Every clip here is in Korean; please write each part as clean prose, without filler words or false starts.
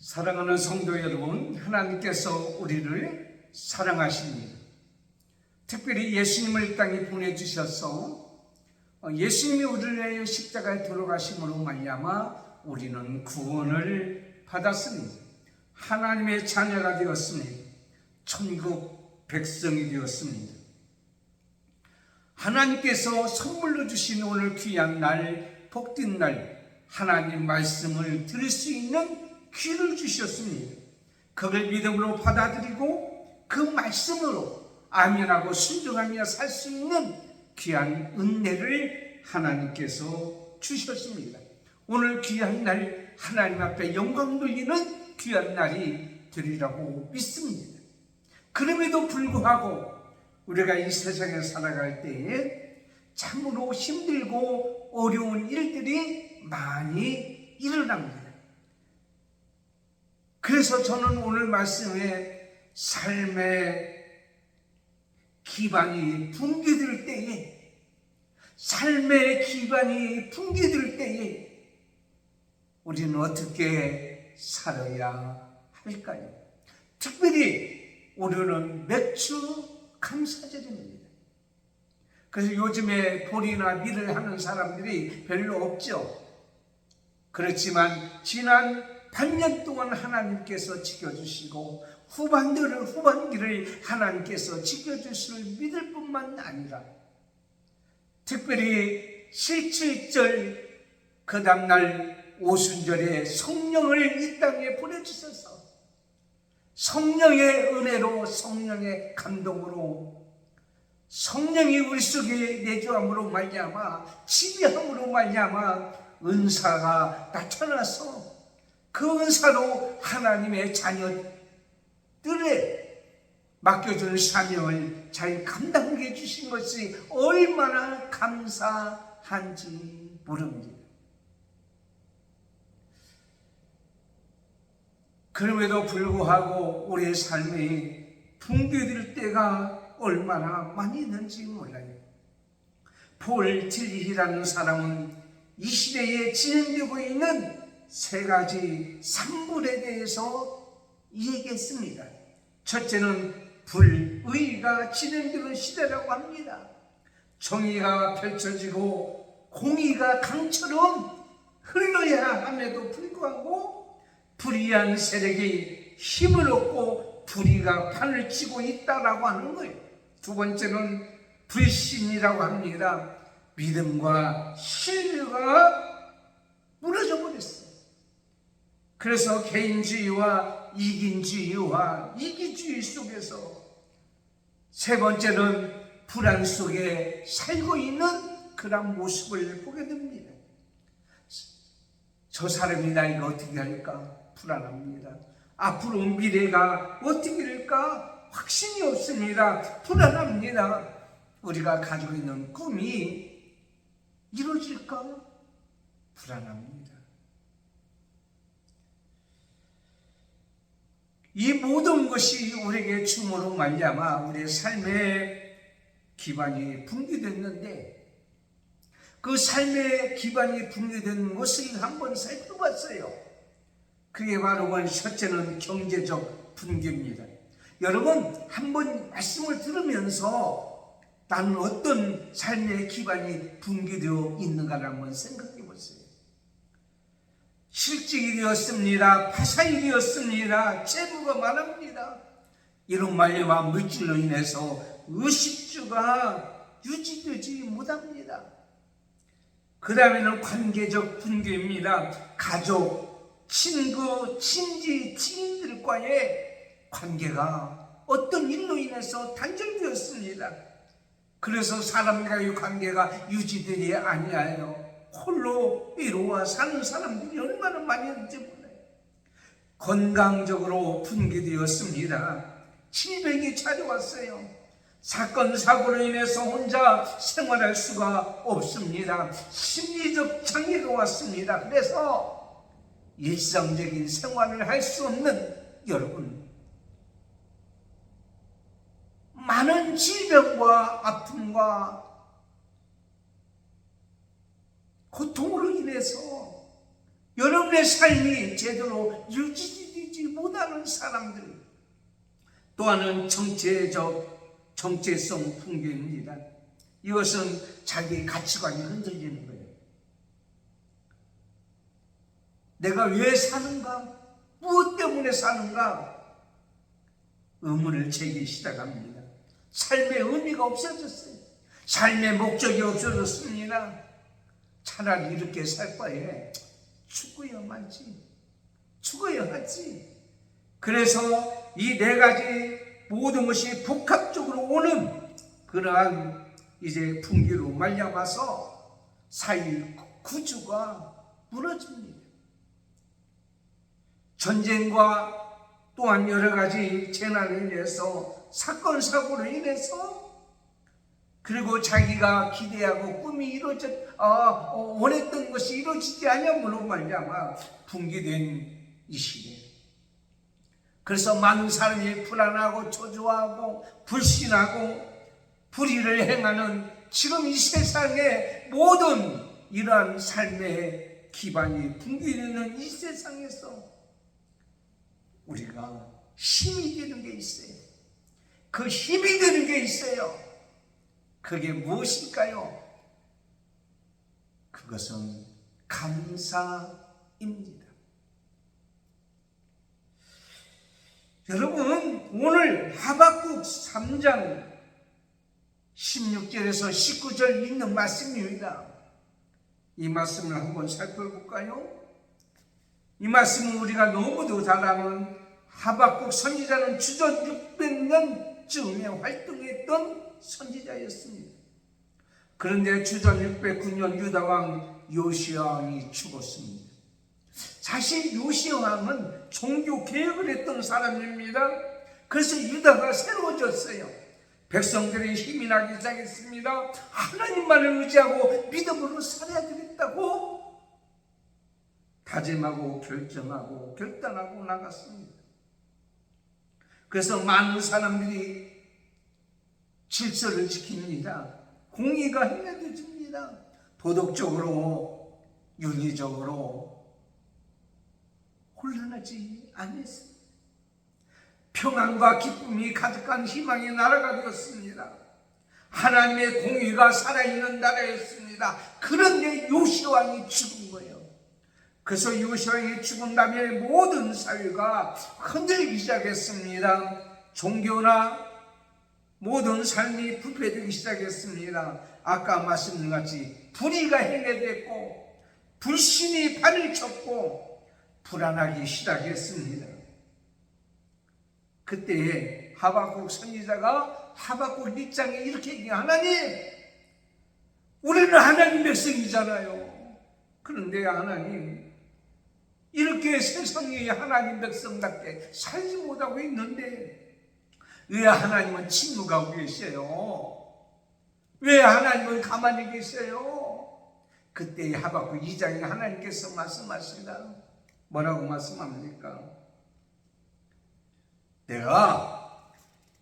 사랑하는 성도 여러분, 하나님께서 우리를 사랑하십니다. 특별히 예수님을 이 땅에 보내주셔서 예수님이 우리를 위하여 십자가에 돌아가심으로 말미암아 우리는 구원을 받았습니다. 하나님의 자녀가 되었습니다. 천국 백성이 되었습니다. 하나님께서 선물로 주신 오늘 귀한 날, 복된 날, 하나님 말씀을 들을 수 있는 귀를 주셨습니다. 그걸 믿음으로 받아들이고 그 말씀으로 아멘하고 순종하며 살 수 있는 귀한 은혜를 하나님께서 주셨습니다. 오늘 귀한 날 하나님 앞에 영광 돌리는 귀한 날이 되리라고 믿습니다. 그럼에도 불구하고 우리가 이 세상에 살아갈 때에 참으로 힘들고 어려운 일들이 많이 일어납니다. 그래서 저는 오늘 말씀에 삶의 기반이 붕괴될 때에, 삶의 기반이 붕괴될 때에 우리는 어떻게 살아야 할까요? 특별히 오늘은 맥주 감사절입니다. 그래서 요즘에 볼이나 밀을 하는 사람들이 별로 없죠. 그렇지만 지난 반년 동안 하나님께서 지켜주시고 후반기를 하나님께서 지켜주실 믿을 뿐만 아니라 특별히 실칠절 그 다음날 오순절에 성령을 이 땅에 보내주셔서 성령의 은혜로, 성령의 감동으로, 성령이 우리 속에 내주함으로 말미암아, 지배함으로 말미암아 은사가 나타나서 그 은사로 하나님의 자녀들의 맡겨준 사명을 잘 감당해 주신 것이 얼마나 감사한지 모릅니다. 그럼에도 불구하고 우리의 삶이 붕괴될 때가 얼마나 많이 있는지 몰라요. 폴 틸리히라는 사람은 이 시대에 진행되고 있는 세 가지 산불에 대해서 얘기했습니다. 첫째는 불의가 진행되는 시대라고 합니다. 정의가 펼쳐지고 공의가 강처럼 흘러야 함에도 불구하고 불의한 세력이 힘을 얻고 불의가 판을 치고 있다라고 하는 거예요. 두 번째는 불신이라고 합니다. 믿음과 신뢰가 무너져 버렸어요. 그래서 개인주의와 이기주의와 이기주의 속에서 세 번째는 불안 속에 살고 있는 그런 모습을 보게 됩니다. 저 사람이 나이가 어떻게 할까? 불안합니다. 앞으로 미래가 어떻게 될까? 확신이 없습니다. 불안합니다. 우리가 가지고 있는 꿈이 이루어질까? 불안합니다. 이 모든 것이 우리에게 춤으로 말미암아 우리의 삶의 기반이 붕괴됐는데 그 삶의 기반이 붕괴된 것을 한번 살펴봤어요. 그게 바로 첫째는 경제적 붕괴입니다. 여러분 한번 말씀을 들으면서 나는 어떤 삶의 기반이 붕괴되어 있는가를 한번 생각해 보세요. 실직이 되었습니다. 파산이 되었습니다. 재고가 많습니다. 이런 말미암아 물질로 인해서 의식주가 유지되지 못합니다. 그 다음에는 관계적 붕괴입니다. 가족, 친구, 친지, 지인들과의 관계가 어떤 일로 인해서 단절되었습니다. 그래서 사람과의 관계가 유지되지 아니하여 홀로 외로워 사는 사람들이 얼마나 많이 있는지 몰라요. 건강적으로 붕괴되었습니다. 질병이 찾아왔어요. 사건, 사고로 인해서 혼자 생활할 수가 없습니다. 심리적 장애가 왔습니다. 그래서 일상적인 생활을 할 수 없는 여러분, 많은 질병과 아픔과 고통으로 인해서 여러분의 삶이 제대로 유지되지 못하는 사람들, 또 하나는 정체성 붕괴입니다. 이것은 자기의 가치관이 흔들리는 거예요. 내가 왜 사는가? 무엇 때문에 사는가? 의문을 제기 시작합니다. 삶의 의미가 없어졌어요. 삶의 목적이 없어졌습니다. 차라리 이렇게 살 바에 죽어야 말지, 죽어야 하지. 그래서 이 네 가지 모든 것이 복합적으로 오는 그러한 이제 분기로 말려봐서 사회 구조가 무너집니다. 전쟁과 또한 여러 가지 재난을 인해서, 사건 사고로 인해서, 그리고 자기가 기대하고 꿈이 원했던 것이 이루어지지 않으므로 말미암아 붕괴된 이 시대. 그래서 많은 사람이 불안하고 초조하고 불신하고 불의를 행하는 지금 이 세상의 모든 이러한 삶의 기반이 붕괴되는 이 세상에서 우리가 힘이 되는 게 있어요. 그 힘이 되는 게 있어요. 그게 무엇일까요? 그것은 감사입니다. 여러분, 오늘 하박국 3장 16절에서 19절 있는 말씀입니다. 이 말씀을 한번 살펴볼까요? 이 말씀은 우리가 너무도 잘 아는 하박국 선지자는 주전 600년쯤에 활동했던 선지자였습니다. 그런데 주전 609년 유다왕 요시야 왕이 죽었습니다. 사실 요시야 왕은 종교 개혁을 했던 사람입니다. 그래서 유다가 새로워졌어요. 백성들이 힘이 나기 시작했습니다. 하나님만을 의지하고 믿음으로 살아야 되겠다고 다짐하고 결정하고 결단하고 나갔습니다. 그래서 많은 사람들이 질서를 지킵니다. 공의가 행해집니다. 도덕적으로, 윤리적으로 혼란하지 않았습니다. 평안과 기쁨이 가득한 희망의 나라가 되었습니다. 하나님의 공의가 살아있는 나라였습니다. 그런데 요시야 왕이 죽은 거예요. 그래서 요시야 왕이 죽은 다음에 모든 사회가 흔들리기 시작했습니다. 종교나 모든 삶이 부패되기 시작했습니다. 아까 말씀드린 같이 불의가 행해됐고 불신이 판을 쳤고 불안하기 시작했습니다. 그때 하박국 선지자가 하박국 1장에 이렇게 얘기해요. 하나님, 우리는 하나님 백성이잖아요. 그런데 하나님, 이렇게 세상에 하나님 백성답게 살지 못하고 있는데 왜 하나님은 침묵하고 계세요? 왜 하나님은 가만히 계세요? 그때 하박국 2장에 하나님께서 말씀하십니다. 뭐라고 말씀합니까? 내가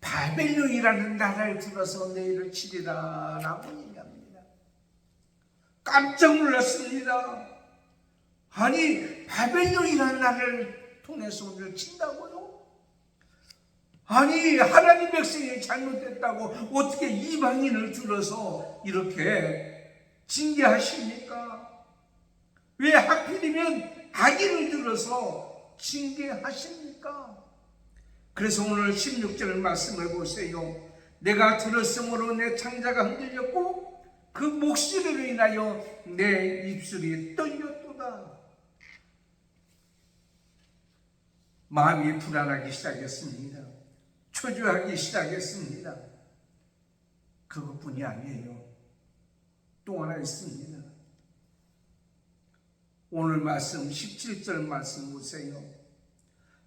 바벨론이라는 나라를 들어서 너희를 치리라 라고 얘기합니다. 깜짝 놀랐습니다. 아니, 바벨론이라는 나라를 통해서 우리를 친다고요? 아니, 하나님 백성이 잘못됐다고 어떻게 이방인을 들어서 이렇게 징계하십니까? 왜 하필이면 악인을 들어서 징계하십니까? 그래서 오늘 16절 말씀을 보세요. 내가 들었으므로 내 창자가 흔들렸고 그 목소리로 인하여 내 입술이 떨렸도다. 마음이 불안하기 시작했습니다. 초조하기 시작했습니다. 그것뿐이 아니에요. 또 하나 있습니다. 오늘 말씀 17절 말씀 보세요.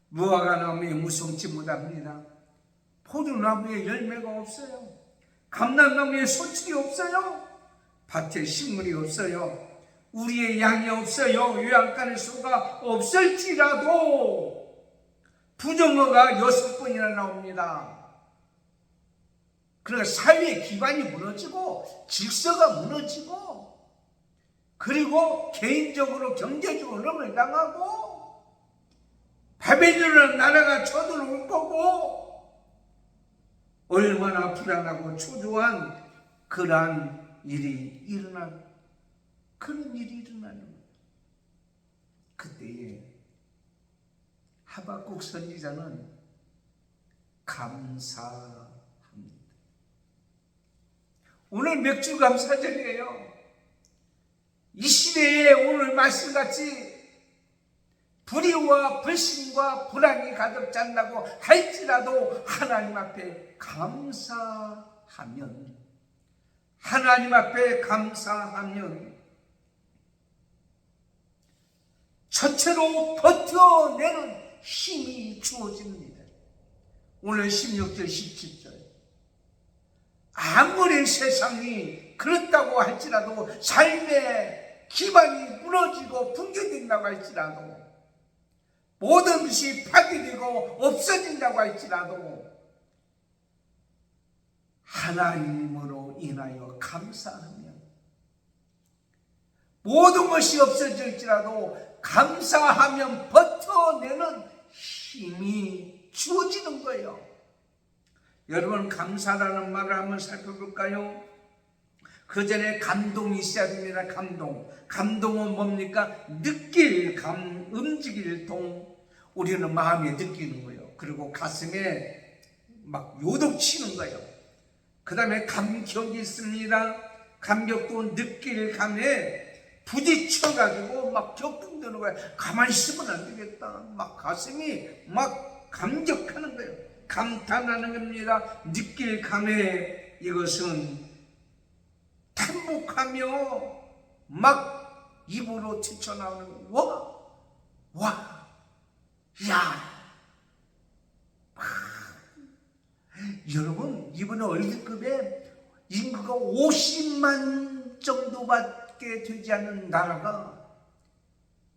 무화과 나무에 무성치 못합니다. 포도나무에 열매가 없어요. 감람나무에 소출이 없어요. 밭에 식물이 없어요. 우리의 양이 없어요. 요양간의 소가 없을지라도 부정어가 6번이나 나옵니다. 그러니까 사회의 기반이 무너지고 질서가 무너지고 그리고 개인적으로 경제적으로 어려움을 당하고 바벨론이라는 나라가 쳐들어올 거고, 얼마나 불안하고 초조한 그러한 일이 그런 일이 일어나는 거예요. 그때에 하박국 선지자는 감사합니다. 오늘 맥주감사절이에요. 이 시대에 오늘 말씀같이 불의와 불신과 불안이 가득 찬다고 할지라도 하나님 앞에 감사하면, 하나님 앞에 감사하면 첫째로 버텨내는 힘이 주어집니다. 오늘 16절 17절, 아무리 세상이 그렇다고 할지라도, 삶의 기반이 무너지고 붕괴된다고 할지라도, 모든 것이 파괴되고 없어진다고 할지라도 하나님으로 인하여 감사하면, 모든 것이 없어질지라도 감사하면 버텨내는 힘이 주어지는 거예요. 여러분, 감사라는 말을 한번 살펴볼까요? 그 전에 감동이 있어야 됩니다. 감동은 뭡니까? 느낄 감, 움직일 동. 우리는 마음에 느끼는 거예요. 그리고 가슴에 막 요동치는 거예요. 그 다음에 감격이 있습니다. 감격도 느낄 감에 부딪혀가지고 막 격동되는 거예요. 가만히 있으면 안 되겠다. 막 가슴이 막 감격하는 거예요. 감탄하는 겁니다. 느낄 감에 이것은 탄복하며 막 입으로 튀쳐나오는 와, 야. 여러분, 이번에 월드컵에 인구가 50만 정도밖에 되지 않는 나라가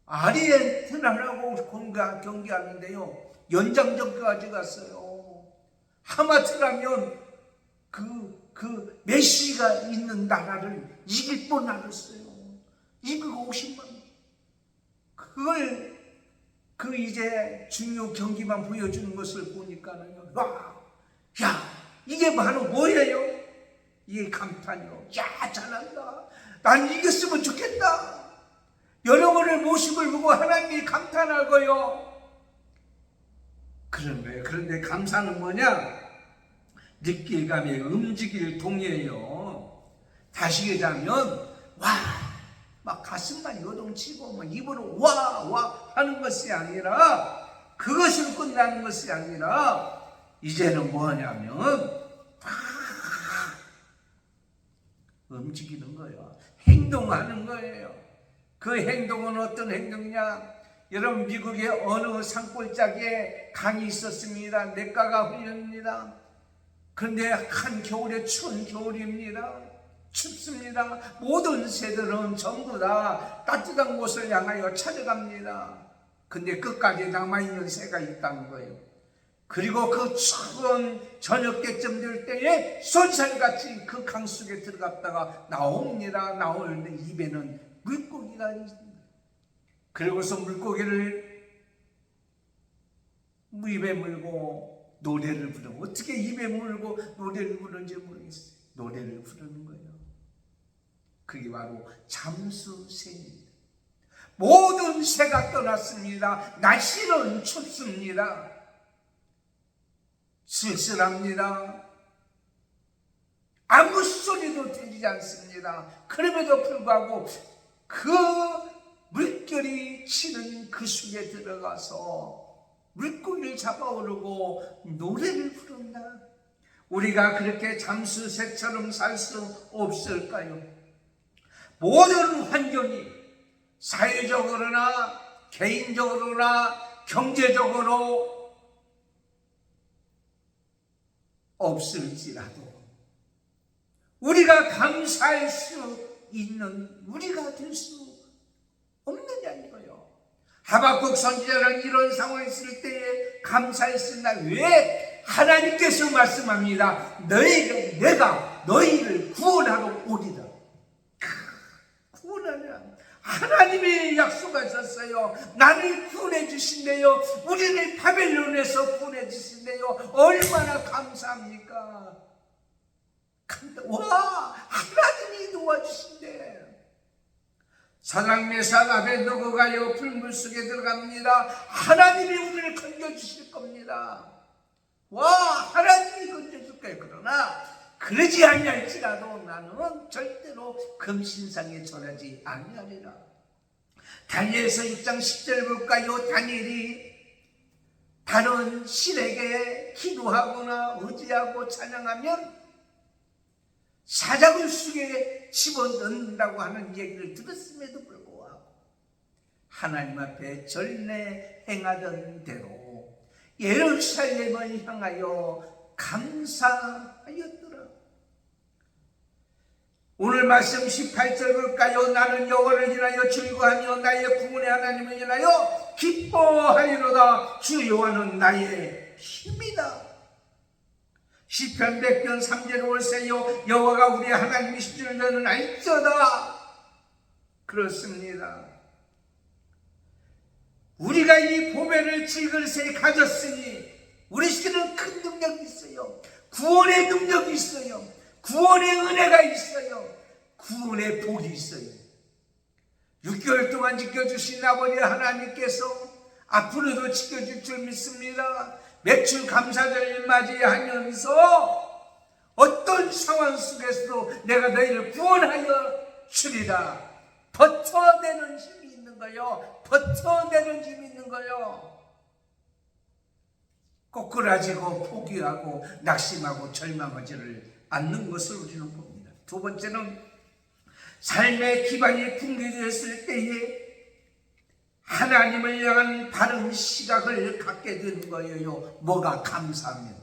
아르헨티나라고 경기하는데요, 연장전까지 갔어요. 하마터라면 그 메시가 있는 나라를 이길 뻔 하겠어요. 인구가 50만. 그걸 이제 중요 경기만 보여주는 것을 보니까는요, 야, 이게 바로 뭐예요? 이게 감탄이요. 야, 잘한다. 난 이겼으면 좋겠다. 여러분의 모습을 보고 하나님이 감탄하고요. 그런 거예요. 그런데 감사는 뭐냐? 느낄 감에 움직일 동이에요. 다시 얘기하면 막 가슴만 요동치고 막 입으로 와 하는 것이 아니라, 그것으로 끝나는 것이 아니라 이제는 뭐냐면 움직이는 거예요. 행동하는 거예요. 그 행동은 어떤 행동이냐? 여러분, 미국의 어느 산골짜기에 강이 있었습니다. 냇가가 흘립니다. 그런데 한겨울에 추운 겨울입니다. 춥습니다. 모든 새들은 전부 다 따뜻한 곳을 향하여 찾아갑니다. 근데 끝까지 남아있는 새가 있다는 거예요. 그리고 그 추운 저녁 때쯤 될 때에 쏜살같이 그 강 속에 들어갔다가 나옵니다. 나오는데 입에는 물고기가 있습니다. 그리고서 물고기를 입에 물고 노래를 부르고, 어떻게 입에 물고 노래를 부르는지 모르겠어요. 노래를 부르는 거예요. 그게 바로 잠수새입니다. 모든 새가 떠났습니다. 날씨는 춥습니다. 쓸쓸합니다. 아무 소리도 들리지 않습니다. 그럼에도 불구하고 그 물결이 치는 그 속에 들어가서 물고기를 잡아오르고 노래를 부른다. 우리가 그렇게 잠수새처럼 살 수 없을까요? 모든 환경이 사회적으로나 개인적으로나 경제적으로 없을지라도 우리가 감사할 수 있는 우리가 될 수 없느냐는 거예요. 하박국 선지자는 이런 상황에 있을 때에 감사했으나 왜 하나님께서 말씀합니다. 내가 너희를 구원하러 오리라. 구원하라. 하나님이 약속하셨어요. 나를 구원해 주신대요. 우리를 바벨론에서 구원해 주신대요. 얼마나 감사합니까? 와, 하나님이 도와주신대. 사랑 메삭 아벳느고가요 불물 속에 들어갑니다. 하나님이 우리를 건져주실 겁니다. 와, 하나님이 건져줄 거예요. 그러나 그러지 아니할지라도 나는 절대로 금신상에 절하지 아니하리라. 다니엘서 6장 10절 볼까요? 다니엘이 다른 신에게 기도하거나 의지하고 찬양하면 사자굴 속에 집어넣는다고 하는 얘기를 들었음에도 불구하고 하나님 앞에 전례 행하던 대로 예루살렘을 향하여 감사하였더라. 오늘 말씀 18절 볼까요? 나는 여호와를 인하여 즐거워하며 나의 구원의 하나님을 인하여 기뻐하리로다. 주 여호와는 나의 힘이다. 시편 100편 3절 올세요. 여호와가 우리 하나님이신 줄 너는 알쩌다. 그렇습니다. 우리가 이 보배를 질그릇에 가졌으니 우리 시대는 큰 능력이 있어요. 구원의 능력이 있어요. 구원의 은혜가 있어요. 구원의 복이 있어요. 6개월 동안 지켜주신 아버지 하나님께서 앞으로도 지켜줄 줄 믿습니다. 매출 감사절을 맞이하면서 어떤 상황 속에서도 내가 너희를 구원하여 주리라. 버텨내는 힘이 있는 거요. 버텨내는 힘이 있는 거요. 꼬꾸라지고 포기하고 낙심하고 절망하지를 않는 것을 우리는 봅니다. 두 번째는 삶의 기반이 붕괴되었을 때에 하나님을 향한 바른 시각을 갖게 되는 거예요. 뭐가 감사하면.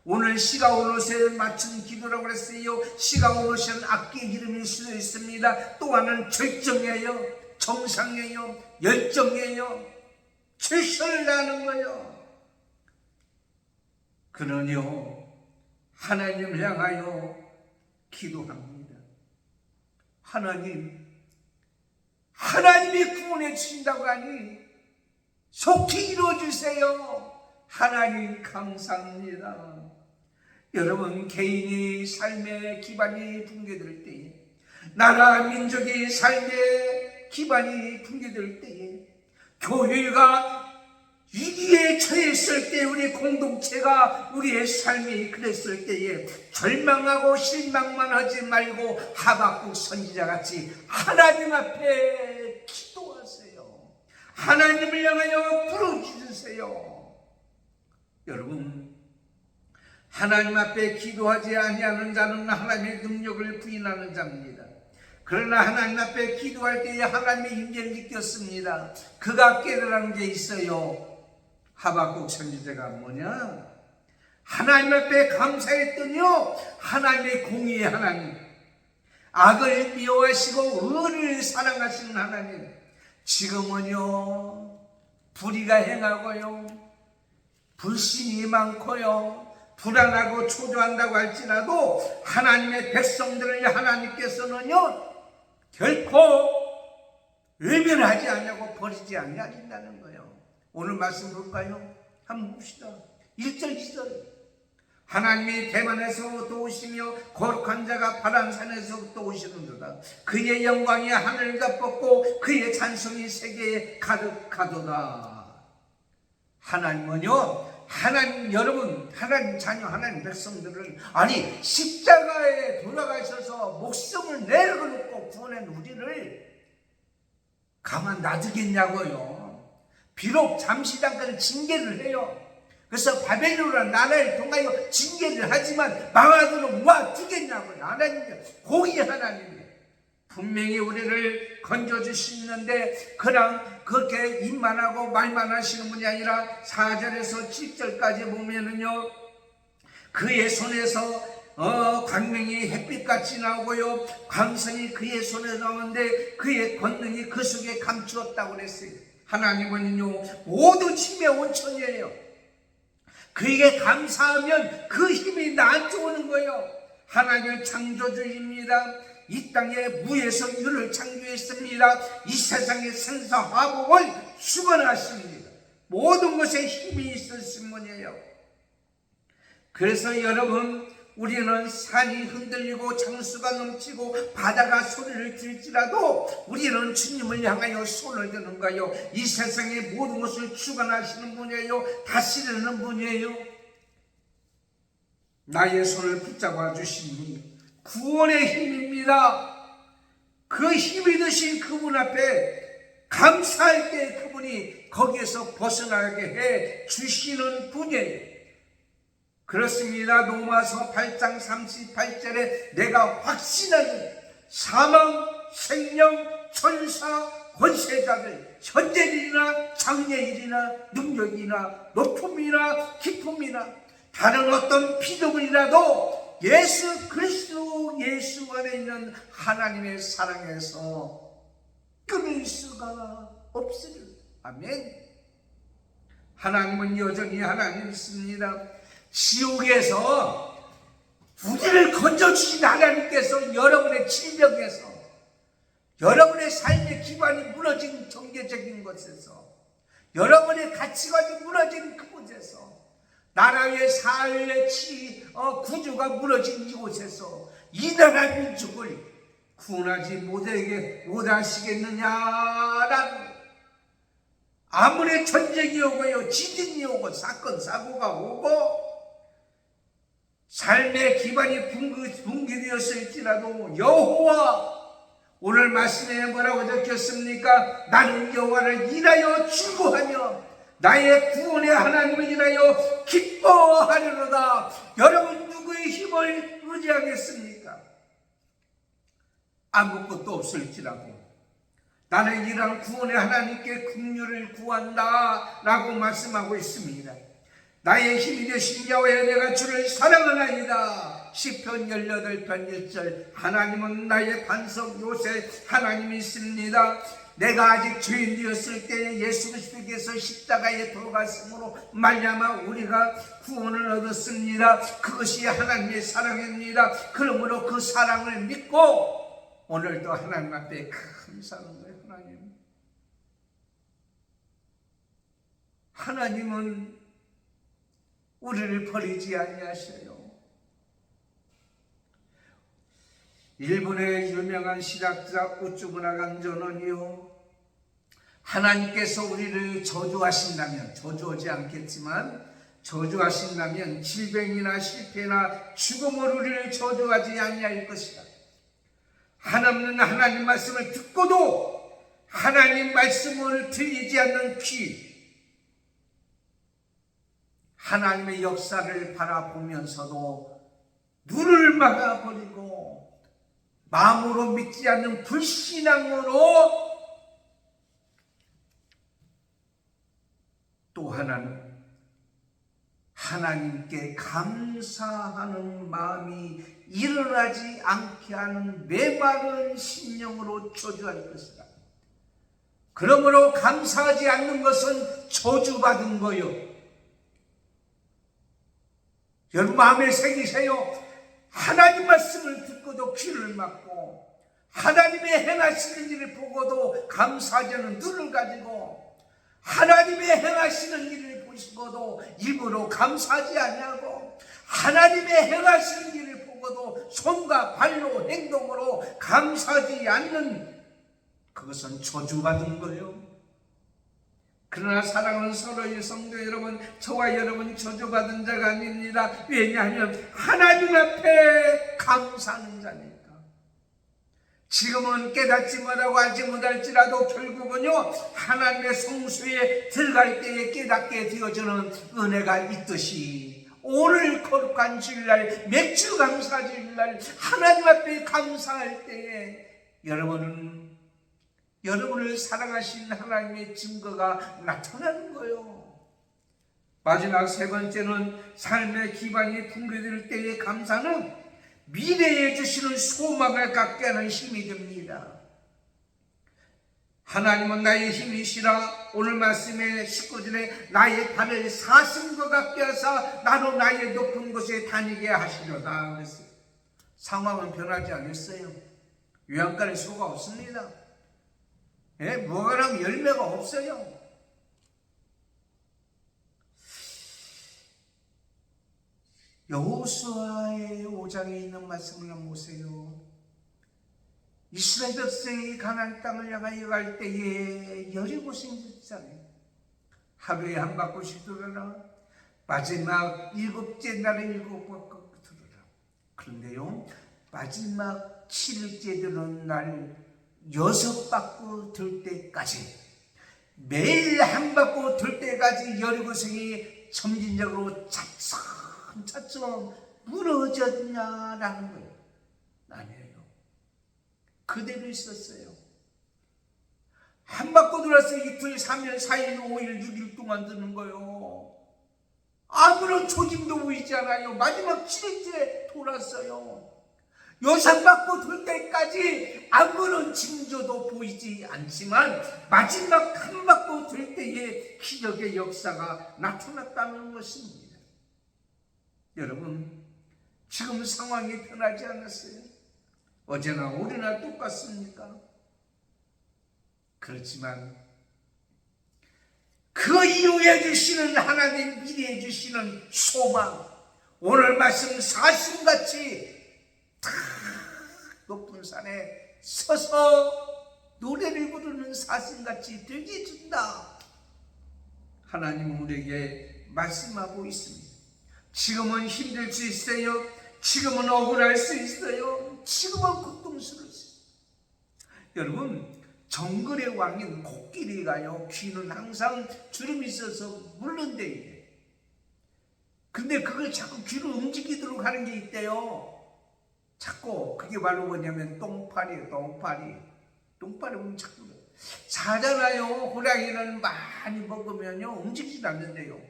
오늘 시가 온 옷에 맞춘 기도라고 그랬어요. 시가 온 옷은 악기의 이름일 수도 있습니다. 또 하나는 절정이에요. 정상이에요. 열정이에요. 최선을 다하는 거예요. 그러니요 하나님을 향하여 기도합니다. 하나님이 구원해 주신다고 하니 속히 이루어주세요. 하나님 감사합니다. 여러분, 개인이 삶의 기반이 붕괴될 때에, 나라 민족이 삶의 기반이 붕괴될 때에, 교회가 위기에 처했을 때, 우리 공동체가 우리의 삶이 그랬을 때에 절망하고 실망만 하지 말고 하박국 선지자같이 하나님 앞에 기도하세요. 하나님을 향하여 부르짖으세요. 여러분, 하나님 앞에 기도하지 아니하는 자는 하나님의 능력을 부인하는 자입니다. 그러나 하나님 앞에 기도할 때에 하나님의 임재를 느꼈습니다. 그가 깨달은 게 있어요. 하박국 선지자가 뭐냐? 하나님 앞에 감사했더니요, 하나님의 공의의 하나님, 악을 미워하시고 의를 사랑하시는 하나님, 지금은요 불의가 행하고요 불신이 많고요 불안하고 초조한다고 할지라도 하나님의 백성들을 하나님께서는요 결코 외면하지 않냐고 버리지 않는다는 거예요. 오늘 말씀 볼까요? 한번 봅시다. 1절 2절. 하나님이 대만에서부터 오시며 거룩한 자가 바람산에서부터 오시는도다. 그의 영광이 하늘을 덮었고 그의 찬송이 세계에 가득하도다. 하나님은요, 하나님 여러분, 하나님 자녀, 하나님 백성들을 아니 십자가에 돌아가셔서 목숨을 내려놓고 구원한 우리를 가만 놔두겠냐고요. 비록 잠시 잠깐 징계를 해요. 그래서 바벨론이라는 나라를 통하여 징계를 하지만 망하도록 놔두겠냐고요. 하나님, 공의 하나님이 분명히 우리를 건져주시는데 그냥 그렇게 입만 하고 말만 하시는 분이 아니라 4절에서 7절까지 보면은요 그의 손에서 광명이 햇빛같이 나오고요 광선이 그의 손에 나오는데 그의 권능이 그 속에 감추었다고 그랬어요. 하나님은요 모든 힘의 원천이에요. 그에게 감사하면 그 힘이 나한테 오는 거예요. 하나님은 창조주입니다. 이 땅에 무에서 유를 창조했습니다. 이 세상의 생사화복을 주관하십니다. 모든 것에 힘이 있으신 분이에요. 그래서 여러분, 우리는 산이 흔들리고 장수가 넘치고 바다가 소리를 질지라도 우리는 주님을 향하여 손을 드는 거예요. 이 세상의 모든 것을 주관하시는 분이에요. 다스리는 분이에요. 나의 손을 붙잡아 주시니 구원의 힘입니다. 그 힘이 드신 그분 앞에 감사할 때 그분이 거기에서 벗어나게 해 주시는 분이에요. 그렇습니다. 로마서 8장 38절에 내가 확신하는 사망, 생명, 천사, 권세자들, 현재일이나 장래일이나 능력이나 높음이나 깊음이나 다른 어떤 피조물이라도 예수 그리스도 예수 안에 있는 하나님의 사랑에서 끊을 수가 없으리라. 아멘. 하나님은 여전히 하나님이십니다. 지옥에서 우리를 건져주신 하나님께서 여러분의 질병에서, 여러분의 삶의 기반이 무너진 경제적인 것에서, 여러분의 가치관이 무너진 그곳에서, 나라의 사회의 구조가 무너진 이곳에서 이 나라 민족을 구원하지 못하시겠느냐라는, 아무리 전쟁이 오고요, 지진이 오고 사건 사고가 오고 삶의 기반이 붕괴되었을지라도 여호와, 오늘 말씀에 뭐라고 적혔습니까? 나는 여호와를 인하여 즐거워하며 나의 구원의 하나님을 인하여 기뻐하려로다. 여러분, 누구의 힘을 의지하겠습니까? 아무것도 없을지라도 나는 이러한 구원의 하나님께 긍휼을 구한다 라고 말씀하고 있습니다. 나의 힘이 되신 여호와여, 내가 주를 사랑하나이다. 시편 18편 1절. 하나님은 나의 반석 요새 하나님이십니다. 내가 아직 죄인 되었을 때 예수 그리스도께서 십자가에 돌아가심으로 말미암아 우리가 구원을 얻었습니다. 그것이 하나님의 사랑입니다. 그러므로 그 사랑을 믿고 오늘도 하나님 앞에 감사하는 거예요. 하나님은 우리를 버리지 아니하셔요. 일본의 유명한 실학자 우츠무라 간조는요, 하나님께서 우리를 저주하신다면, 저주하지 않겠지만 저주하신다면 질병이나 실패나 죽음으로 우리를 저주하지 아니할 것이다. 하나님은 하나님 말씀을 듣고도 하나님 말씀을 들리지 않는 귀, 하나님의 역사를 바라보면서도 눈을 막아버리고 마음으로 믿지 않는 불신앙으로, 또 하나는 하나님께 감사하는 마음이 일어나지 않게 하는 메마른 심령으로 저주할 것이다. 그러므로 감사하지 않는 것은 저주받은 거요. 여러분 마음에 새기세요. 하나님 말씀을 듣고도 귀를 막고 하나님의 행하시는 일을 보고도 감사하지 않는 눈을 가지고 하나님의 행하시는 일을 보시고도 입으로 감사하지 아니하고 하나님의 행하시는 일을 보고도 손과 발로 행동으로 감사하지 않는, 그것은 저주받은 거예요. 그러나 사랑하는 서로의 성도 여러분, 저와 여러분이 저주받은 자가 아닙니다. 왜냐하면 하나님 앞에 감사하는 자니까. 지금은 깨닫지 못하고 알지 못할지라도 결국은요, 하나님의 성수에 들어갈 때에 깨닫게 되어주는 은혜가 있듯이 오늘 거룩한 주일날, 맥주 감사 주일날 하나님 앞에 감사할 때에 여러분을 사랑하신 하나님의 증거가 나타나는 거예요. 마지막 세 번째는 삶의 기반이 붕괴될 때의 감사는 미래에 주시는 소망을 갖게 하는 힘이 됩니다. 하나님은 나의 힘이시라. 오늘 말씀의 19절에 나의 발을 사슴과 같게 하사 나로 나의 높은 곳에 다니게 하시려다 그랬어요. 상황은 변하지 않았어요. 유황가는 수가 없습니다. 예, 무화과나무 열매가 없어요. 여호수아의 5장에 있는 말씀을 한번 보세요. 이스라엘 백성이 가나안 땅을 향하여 갈 때에 여리고성이 있잖아요. 하루에 한 바퀴씩 돌아라. 마지막 7째 날에 7바퀴 돌아라. 그런데요, 마지막 7일째 되는 날 6바퀴 돌 때까지, 매일 한 바퀴 돌 때까지 여리고성이 점진적으로 차츰차츰 무너졌냐라는 거예요. 아니에요. 그대로 있었어요. 한 바퀴 돌았어요. 이틀, 3일, 4일, 5일, 6일 동안 드는 거예요. 아무런 조짐도 보이지 않아요. 마지막 7일째 돌았어요. 6바퀴 돌 때까지 아무런 징조도 보이지 않지만 마지막 한 바퀴 돌 때에 기적의 역사가 나타났다는 것입니다. 여러분, 지금 상황이 변하지 않았어요? 어제나 오늘이나 똑같습니까? 그렇지만 그 이후에 주시는 하나님 미래에 주시는 소망, 오늘 말씀 사슴같이 탁 높은 산에 서서 노래를 부르는 사슴같이 되게 해준다. 하나님은 우리에게 말씀하고 있습니다. 지금은 힘들 수 있어요. 지금은 억울할 수 있어요. 지금은 고통스러울 수 있어요. 여러분, 정글의 왕인 코끼리가요, 귀는 항상 주름이 있어서 물른대요. 근데 그걸 자꾸 귀를 움직이도록 하는 게 있대요. 자꾸 그게 바로 뭐냐면 똥파리예요. 똥파리 보면 자꾸 자잖아요. 호랑이는 많이 먹으면요 움직이지 않는데요.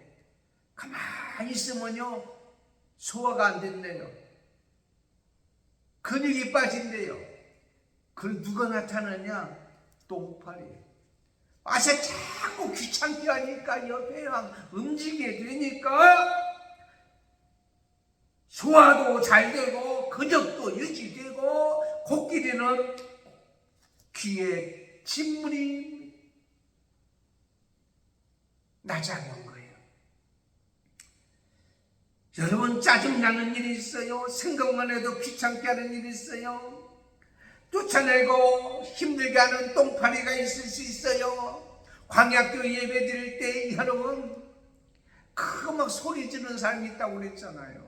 가만히 있으면요 소화가 안 된대요. 근육이 빠진대요. 그 누가 나타나냐? 똥파리. 와서 자꾸 귀찮게 하니까 옆에 막 움직이게 되니까 소화도 잘 되고 근육도 유지되고, 코끼리는 귀에 진물이 나지 않는 거예요. 여러분, 짜증나는 일이 있어요. 생각만 해도 귀찮게 하는 일이 있어요. 쫓아내고 힘들게 하는 똥파리가 있을 수 있어요. 광야교 예배 드릴 때 여러분 그 막 소리 지르는 사람이 있다고 그랬잖아요.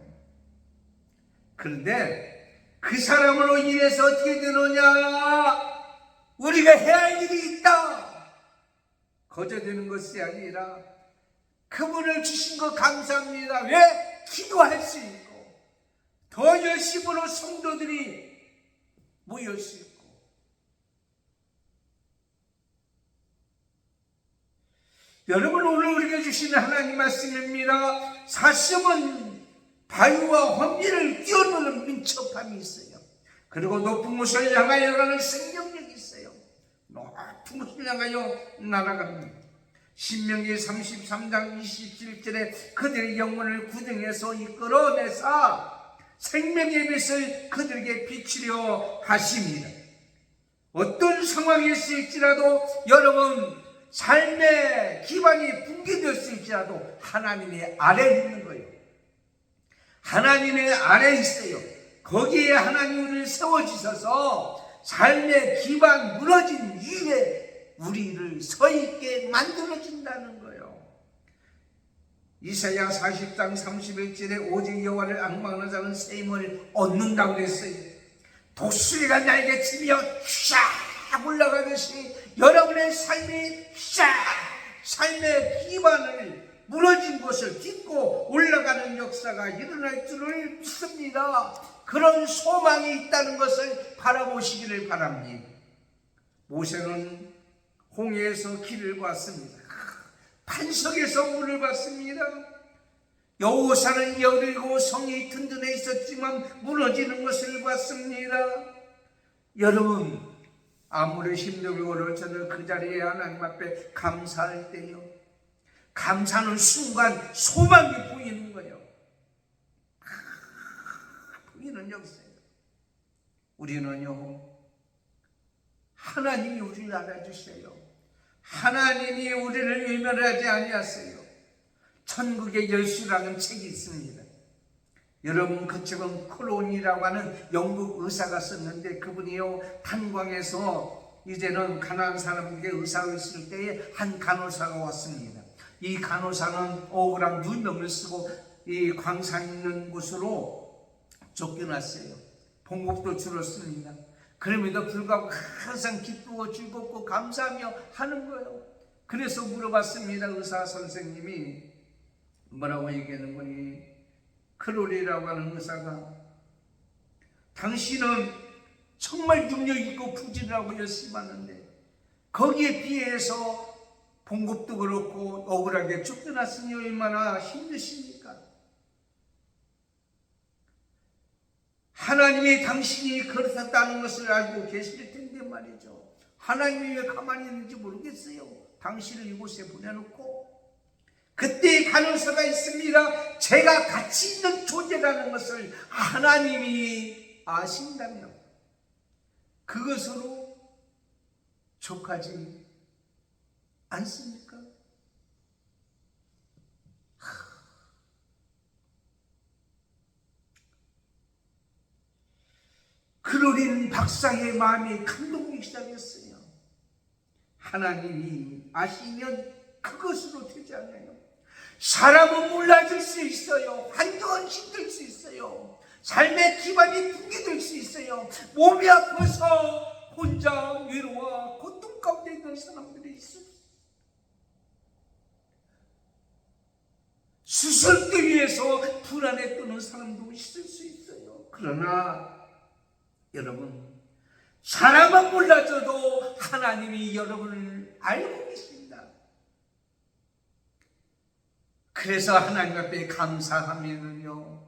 그런데 그 사람으로 인해서 어떻게 되느냐? 우리가 해야 할 일이 있다. 거저되는 것이 아니라 그분을 주신 거 감사합니다. 왜? 기도할 수 있고 더 열심으로 성도들이 모일 수 있고. 여러분, 오늘 우리에게 주시는 하나님 말씀입니다. 사슴은 바위와 황비를 뛰어노는 민첩함이 있어요. 그리고 높은 곳을 향하여 가는 생명력이 있어요. 높은 곳을 향하여 날아갑니다. 신명기 33장 27절에 그들의 영혼을 구덩이에서 이끌어내사 생명의 빛을 그들에게 비추려 하십니다. 어떤 상황이 있을지라도 여러분 삶의 기반이 붕괴되었을지라도 하나님의 아래에 있는 거예요. 하나님의 아래에 있어요. 거기에 하나님을 세워주셔서 삶의 기반 무너진 위에 우리를 서 있게 만들어준다는 거예요. 이사야 40장 31절에 오직 여호와를 앙망하는 자는 새 힘을 얻는다고 그랬어요. 독수리가 날개 치며 샥 올라가듯이 여러분의 삶이 샥 삶의 기반을 무너진 것을 딛고 올라가는 역사가 일어날 줄을 믿습니다. 그런 소망이 있다는 것을 바라보시기를 바랍니다. 모세는 홍해에서 길을 봤습니다. 반석에서 물을 봤습니다. 여호사는 여리고 성이 든든해 있었지만 무너지는 것을 봤습니다. 여러분, 아무리 힘들고 어려워도 그 자리에 하나님 앞에 감사할 때요, 감사하는 순간 소망이 보이는 거예요. 보이는 역사예요. 우리는요 하나님이 우리를 알아주셔요. 하나님이 우리를 외면하지 아니하세요. 천국의 열쇠라는 책이 있습니다. 여러분, 그 책은 크론이라고 하는 영국 의사가 썼는데, 그분이요 탄광에서 이제는 가난한 사람에게 의사로 있을 때에 한 간호사가 왔습니다. 이 간호사는 억울한 누명을 쓰고 이 광산 있는 곳으로 쫓겨났어요. 봉급도 줄었습니다. 그럼에도 불구하고 항상 기쁘고 즐겁고 감사하며 하는 거예요. 그래서 물어봤습니다. 의사 선생님이 뭐라고 얘기하는 거니? 크롤이라고 하는 의사가, 당신은 정말 능력 있고 부지런하고 열심히 하는데 거기에 비해서 봉급도 그렇고 억울하게 쫓겨났으니 얼마나 힘드십니까? 하나님이 당신이 그렇다는 것을 알고 계실 텐데 말이죠. 하나님이 왜 가만히 있는지 모르겠어요. 당신을 이곳에 보내놓고. 그때 간호사가 있습니다. 제가 가치 있는 존재라는 것을 하나님이 아신다면 그것으로 족하지 않습니까? 그러린 박사의 마음이 감동이 시작했어요. 하나님이 아시면 그것으로 되지 않아요. 사람은 몰라질 수 있어요. 환경은 힘들 수 있어요. 삶의 기반이 붕괴될 수 있어요. 몸이 아파서 혼자 외로워 고통 가운데 있는 사람들이 있어요. 수술대 위에서 불안에 떠는 사람도 있을 수 있어요. 그러나 여러분, 사람은 몰라져도 하나님이 여러분을 알고 계십니다. 그래서 하나님 앞에 감사하면요,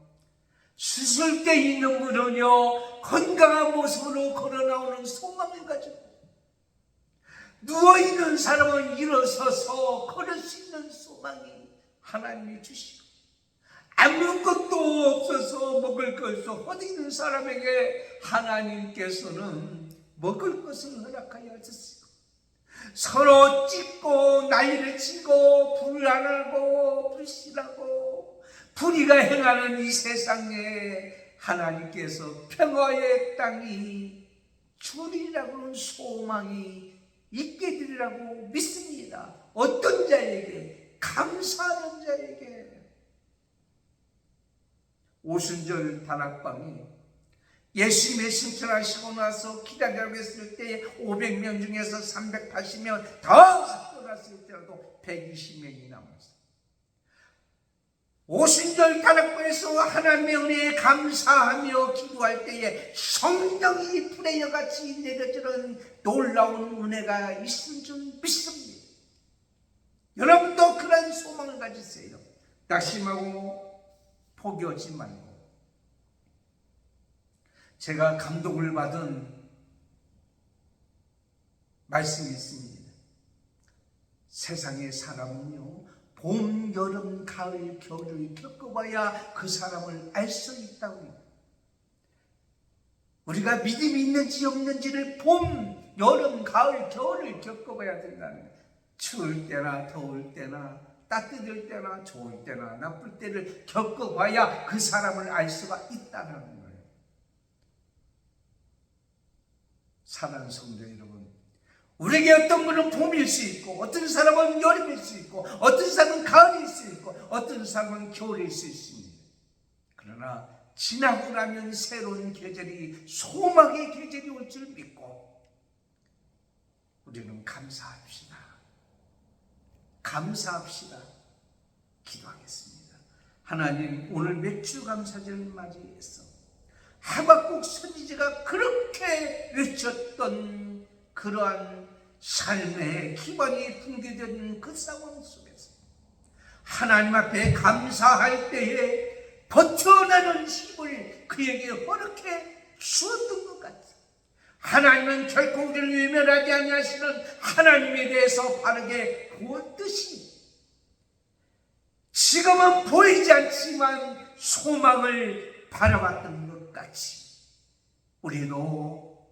수술대 있는 분은요 건강한 모습으로 걸어나오는 소망을 가지고, 누워있는 사람은 일어서서 걸을 수 있는 소망이 하나님이 주시고, 아무것도 없어서 먹을 것을 허리는 사람에게 하나님께서는 먹을 것을 허락하여 주시고, 서로 찢고 난리를 치고 불안하고 불신하고 불의가 행하는 이 세상에 하나님께서 평화의 땅이 주리라고는 소망이 있게 되리라고 믿습니다. 어떤 자에게? 감사하는 자에게. 오순절 다락방이 예수님의 승천하시고 나서 기다리라고 했을 때 500명 중에서 380명 더 떠났을 때라도 120명이 남았어요. 오순절 다락방에서 하나님의 은혜에 감사하며 기도할 때에 성령이 불의 여같이 내려지는 놀라운 은혜가 있을 줄 믿습니다. 여러분도 그런 소망을 가지세요. 낙심하고 포기하지 말고. 제가 감동을 받은 말씀이 있습니다. 세상의 사람은요, 봄, 여름, 가을, 겨울을 겪어봐야 그 사람을 알 수 있다고요. 우리가 믿음이 있는지 없는지를 봄, 여름, 가을, 겨울을 겪어봐야 된다는 거예요. 추울 때나 더울 때나 따뜻할 때나 좋을 때나 나쁠 때를 겪어봐야 그 사람을 알 수가 있다는 거예요. 사랑하는 성도 여러분, 우리에게 어떤 분은 봄일 수 있고, 어떤 사람은 여름일 수 있고, 어떤 사람은 가을일 수 있고, 어떤 사람은 겨울일 수 있습니다. 그러나 지나고 나면 새로운 계절이, 소망의 계절이 올 줄 믿고 우리는 감사합시다. 감사합시다. 기도하겠습니다. 하나님, 오늘 맥주감사절을 맞이해서 하박국 선지자가 그렇게 외쳤던 그러한 삶의 기반이 붕괴된 그 상황 속에서 하나님 앞에 감사할 때에 버텨내는 힘을 그에게 허락해 주었던 것 같아요. 하나님은 결코 우리를 외면하지 아니하시는 하나님에 대해서 바르게 보았듯이 지금은 보이지 않지만 소망을 바라봤던 것 같이 우리도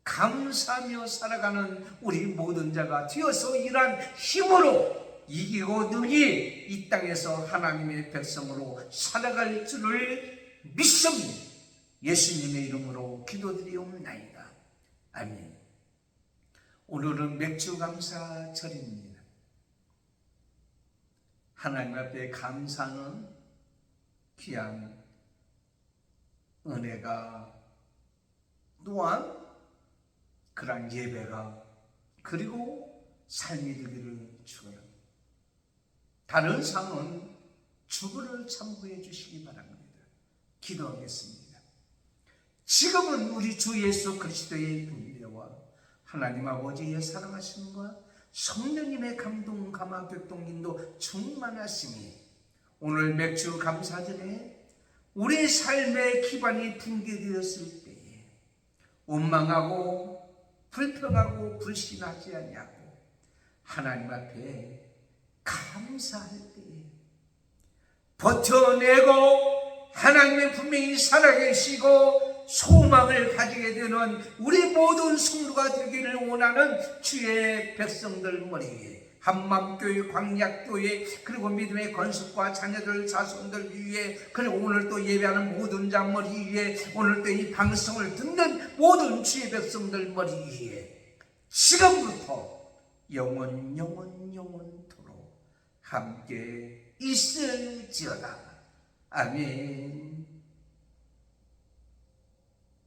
감사하며 살아가는 우리 모든 자가 되어서 이러한 힘으로 이기고 능히 이 땅에서 하나님의 백성으로 살아갈 줄을 믿습니다. 예수님의 이름으로 기도드리옵나이다. 아멘. 오늘은 맥주감사절입니다. 하나님 앞에 감사는 귀한 은혜가 또한 그런 예배가 그리고 삶이 되기를 축원합니다. 다른 상은 주부를 참고해 주시기 바랍니다. 기도하겠습니다. 지금은 우리 주 예수 그리스도의 분배와 하나님 아버지의 사랑하심과 성령님의 감동, 감화, 교통, 인도 충만하심이 오늘 맥주 감사절에 우리 삶의 기반이 붕괴되었을 때에 원망하고 불평하고 불신하지 아니하고 하나님 앞에 감사할 때에 버텨내고 하나님의 분명히 살아계시고 소망을 가지게 되는 우리 모든 성도가 되기를 원하는 주의 백성들 머리에 한맘교회, 광약교회, 그리고 믿음의 건축과 자녀들, 자손들 위에, 그리고 오늘 또 예배하는 모든 자 머리 위에, 오늘 또 이 방송을 듣는 모든 주의 백성들 머리 위에 지금부터 영원토록 함께 있을지어다. 아멘.